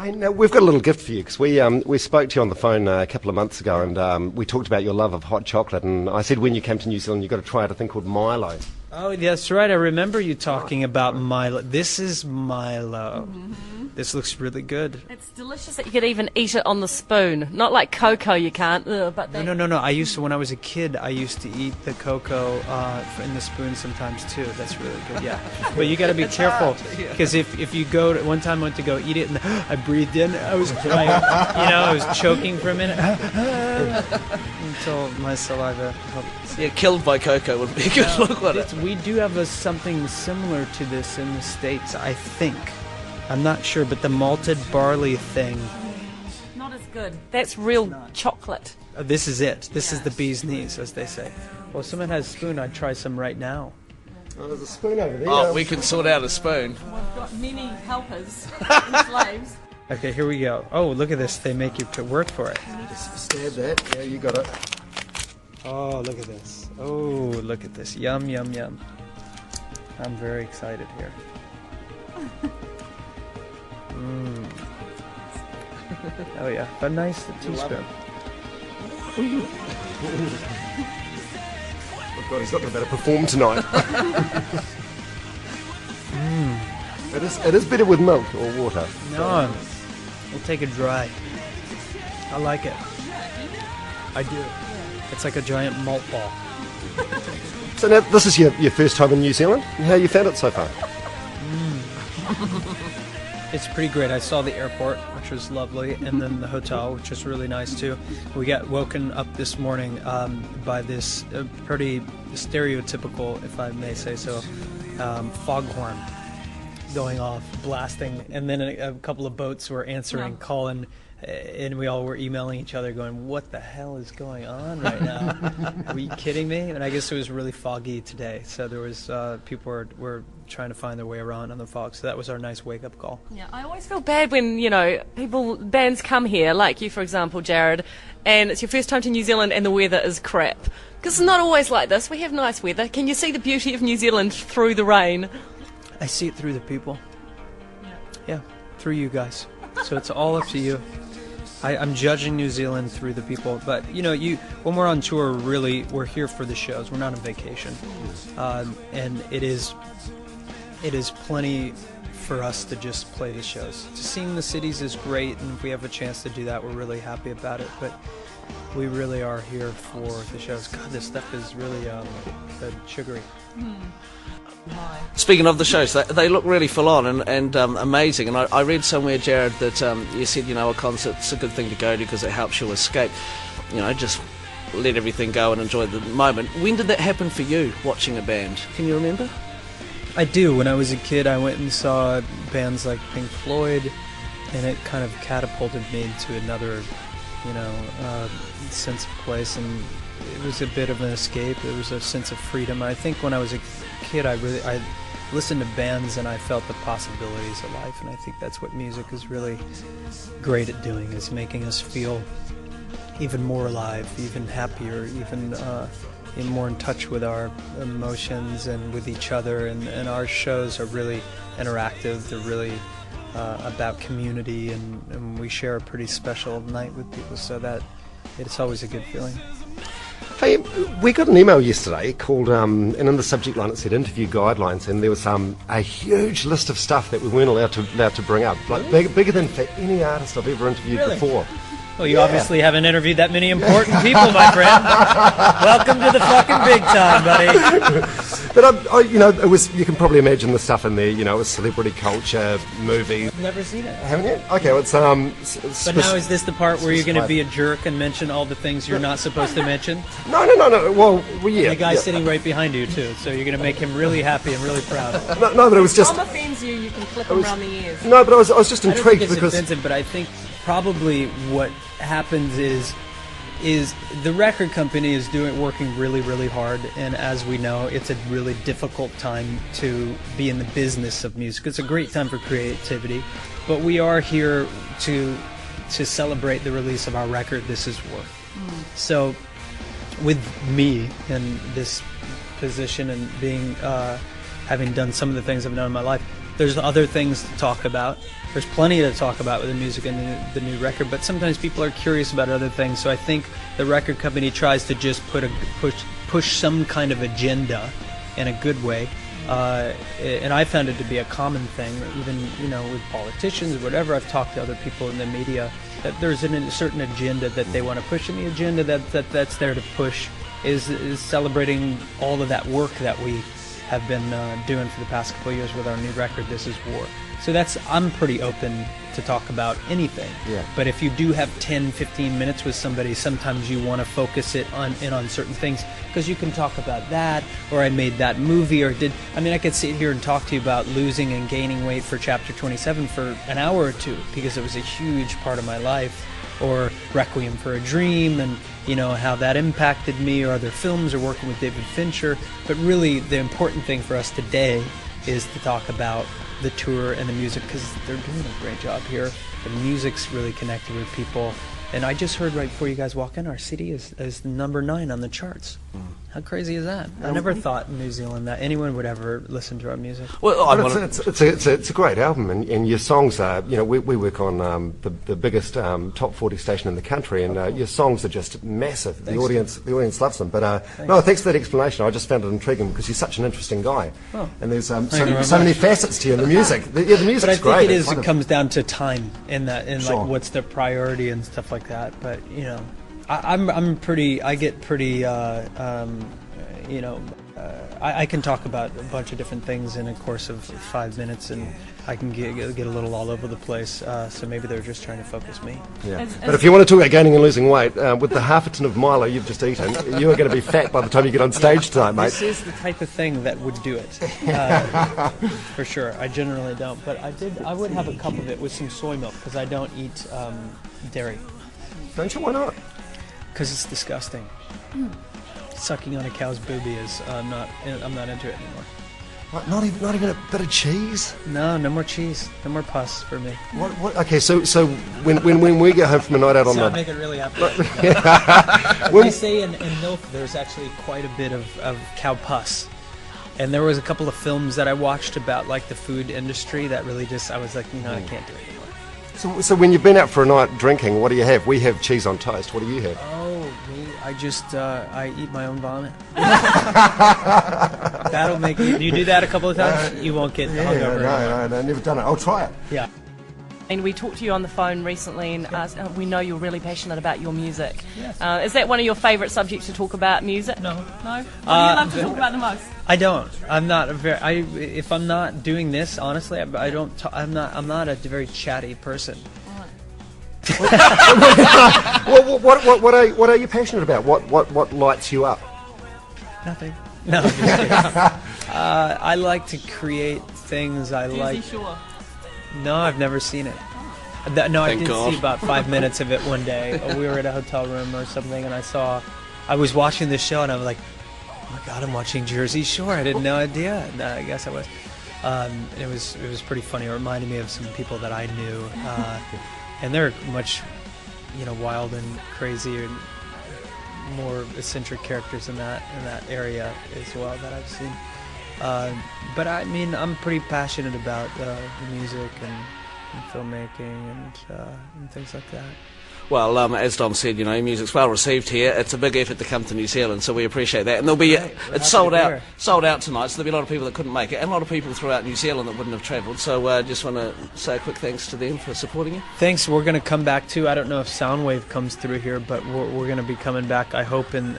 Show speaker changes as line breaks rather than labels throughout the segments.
I know we've got a little gift for you because we spoke to you on the phone a couple of months ago, and we talked about your love of hot chocolate. And I said when you came to New Zealand, you've got to try out a thing called Milo.
Oh, that's right. I remember you talking about Milo. This is Milo. This looks really good.
It's delicious that you could even eat it on the spoon. Not like cocoa, you can't. But
No. I used to, when I was a kid, I used to eat the cocoa in the spoon sometimes too. That's really good, yeah. But you got to be careful because if you go to, one time I went to go eat it and I breathed in. I was choking for a minute until my saliva helped.
Yeah, killed by cocoa would be a good look, wouldn't it?
We do have something similar to this in the States, I think. I'm not sure, but the malted barley thing.
Not as good. That's real chocolate.
This is it. This is the bee's knees, as they say. Well, if someone has a spoon, I'd try some right now.
Oh, there's a spoon over there.
Oh, we can sort out a spoon.
We've got many helpers and slaves.
Okay, here we go. Oh, look at this. They make you work for it.
Just stab that. Yeah, you got it.
Oh, look at this. Oh, look at this. Yum, yum, yum. I'm very excited here. Oh yeah, a nice teaspoon.
Oh God, he's not going to better perform tonight. It is better with milk or water.
No, we'll take it dry. I like it. I do. It's like a giant malt ball.
So now, this is your first time in New Zealand? How you found it so far?
It's pretty great. I saw the airport, which was lovely, and then the hotel, which was really nice too. We got woken up this morning by this pretty stereotypical, if I may say so, foghorn going off, blasting, and then a couple of boats were answering, calling, and we all were emailing each other going, what the hell is going on right now? Are you kidding me? And I guess it was really foggy today, so there was people were trying to find their way around on the fog, so that was our nice wake-up call.
Yeah, I always feel bad when, bands come here, like you, for example, Jared, and it's your first time to New Zealand and the weather is crap. Because it's not always like this. We have nice weather. Can you see the beauty of New Zealand through the rain?
I see it through the people. Yeah, through you guys. So it's all up to you. I'm judging New Zealand through the people, but when we're on tour, really, we're here for the shows. We're not on vacation, and it is plenty for us to just play the shows. Seeing the cities is great, and if we have a chance to do that, we're really happy about it. But we really are here for the shows. God, this stuff is really sugary.
Speaking of the shows, they look really full on and amazing. And I read somewhere, Jared, that you said a concert's a good thing to go to because it helps you escape. Just let everything go and enjoy the moment. When did that happen for you, watching a band? Can you remember?
I do. When I was a kid, I went and saw bands like Pink Floyd, and it kind of catapulted me into another, sense of place, and it was a bit of an escape. It was a sense of freedom. I think when I was a kid, I listened to bands and I felt the possibilities of life, and I think that's what music is really great at doing, is making us feel even more alive, even happier, even more in touch with our emotions and with each other, and our shows are really interactive. They're really about community, and we share a pretty special night with people, so that it's always a good feeling.
Hey, we got an email yesterday called, and in the subject line it said interview guidelines, and there was a huge list of stuff that we weren't allowed to bring up, like bigger than for any artist I've ever interviewed before.
Well, you obviously haven't interviewed that many important people, my friend. Welcome to the fucking big time, buddy.
But it was. You can probably imagine the stuff in there. It was celebrity culture, movies.
I've never seen it.
Haven't you? Okay, well, it's
But now is this the part where you're going to be a jerk and mention all the things you're not supposed to mention?
No. Well, yeah.
The guy's sitting right behind you too, so you're going to make him really happy and really proud.
No, but it was just.
If Tom offends you, you can clip him around the ears.
No, but I was just intrigued
I don't think it's
because
offensive, but I think probably what happens is the record company is working really, really hard, and as we know, it's a really difficult time to be in the business of music. It's a great time for creativity, but we are here to celebrate the release of our record, This Is War. So with me in this position and being having done some of the things I've done in my life, there's other things to talk about. There's plenty to talk about with the music and the new record, but sometimes people are curious about other things. So I think the record company tries to just push some kind of agenda in a good way. And I found it to be a common thing, even with politicians or whatever. I've talked to other people in the media that there's a certain agenda that they want to push, and the agenda that's there to push is celebrating all of that work that we have been doing for the past couple of years with our new record, This Is War. So I'm pretty open to talk about anything.
Yeah.
But if you do have 10, 15 minutes with somebody, sometimes you want to focus it on certain things, because you can talk about that, or I made that movie, or I could sit here and talk to you about losing and gaining weight for Chapter 27 for an hour or two, because it was a huge part of my life, or Requiem for a Dream, and how that impacted me, or other films, or working with David Fincher. But really, the important thing for us today is to talk about the tour and the music, because they're doing a great job here. The music's really connected with people. And I just heard right before you guys walk in, our CD is number 9 on the charts. How crazy is that? I never thought in New Zealand that anyone would ever listen to our music.
Well, it's a great album, and your songs are, we work on the biggest top 40 station in the country, and your songs are just massive. The audience loves them. But thanks for that explanation. I just found it intriguing because you're such an interesting guy, and there's so many facets to you in the music. The music's great.
But I think it comes down to time in that, sure. Like what's the priority and stuff like that. But I get pretty I can talk about a bunch of different things in a course of 5 minutes, and I can get a little all over the place, so maybe they're just trying to focus me.
Yeah. But if you want to talk about gaining and losing weight, with the half a tin of Milo you've just eaten, you are going to be fat by the time you get on stage tonight, mate.
This is the type of thing that would do it, for sure. I generally don't, but I would have a cup of it with some soy milk, because I don't eat dairy.
Don't you? Why not?
Because it's disgusting. Sucking on a cow's boobie I'm not into it anymore.
What, not even a bit of cheese?
No more cheese. No more pus for me.
What? Okay, so when we get home from a night out on the...
make it really happen. They say in milk there's actually quite a bit of cow pus. And there was a couple of films that I watched about like the food industry that really I was like, I can't do it anymore.
So when you've been out for a night drinking, what do you have? We have cheese on toast. What do you have?
Oh, me, I just I eat my own vomit. That'll make you. Do you do that a couple of times? You won't get hungover.
No, I've never done it. I'll try it.
Yeah.
And we talked to you on the phone recently, and we know you're really passionate about your music.
Yes.
Is that one of your favourite subjects to talk about, music?
No.
What do you love to talk about the most?
I don't. I'm not if I'm not doing this, honestly, I don't. I'm not a very chatty person.
Well, what are you passionate about? What lights you up?
Nothing. No, I'm just kidding. I like to create things.
Jersey Shore.
No, I've never seen it. No, I did see about 5 minutes of it one day. We were at a hotel room or something, and I was watching this show, and I was like, oh my God, I'm watching Jersey Shore. I had no idea. No, I guess I was. It was pretty funny. It reminded me of some people that I knew, and they're much, wild and crazy and more eccentric characters in that area as well that I've seen. But I mean, I'm pretty passionate about the music and filmmaking and things like that.
Well, as Dom said, your music's well received here. It's a big effort to come to New Zealand, so we appreciate that. And there'll be it's sold out tonight, so there'll be a lot of people that couldn't make it, and a lot of people throughout New Zealand that wouldn't have travelled. So just want to say a quick thanks to them for supporting you.
Thanks. We're going to come back too. I don't know if Soundwave comes through here, but we're going to be coming back, I hope, in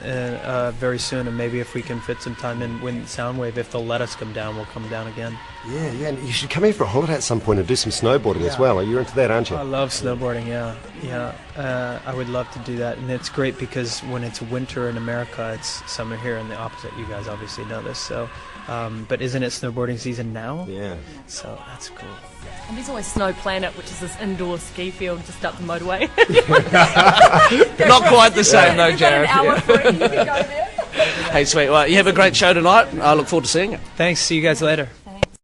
very soon, and maybe if we can fit some time in when Soundwave, if they'll let us come down, we'll come down again.
Yeah, and you should come here for a holiday at some point and do some snowboarding as well. You're into that, aren't you?
I love snowboarding, yeah. I would love to do that, and it's great because when it's winter in America, it's summer here, and the opposite. You guys obviously know this, so. But isn't it snowboarding season now?
Yeah.
So that's cool.
And there's always Snow Planet, which is this indoor ski field just up the motorway.
Not quite the same though, Jared.
An hour free, you can go there.
Hey, sweet. Well, you have a great show tonight. I look forward to seeing you.
Thanks. See you guys later.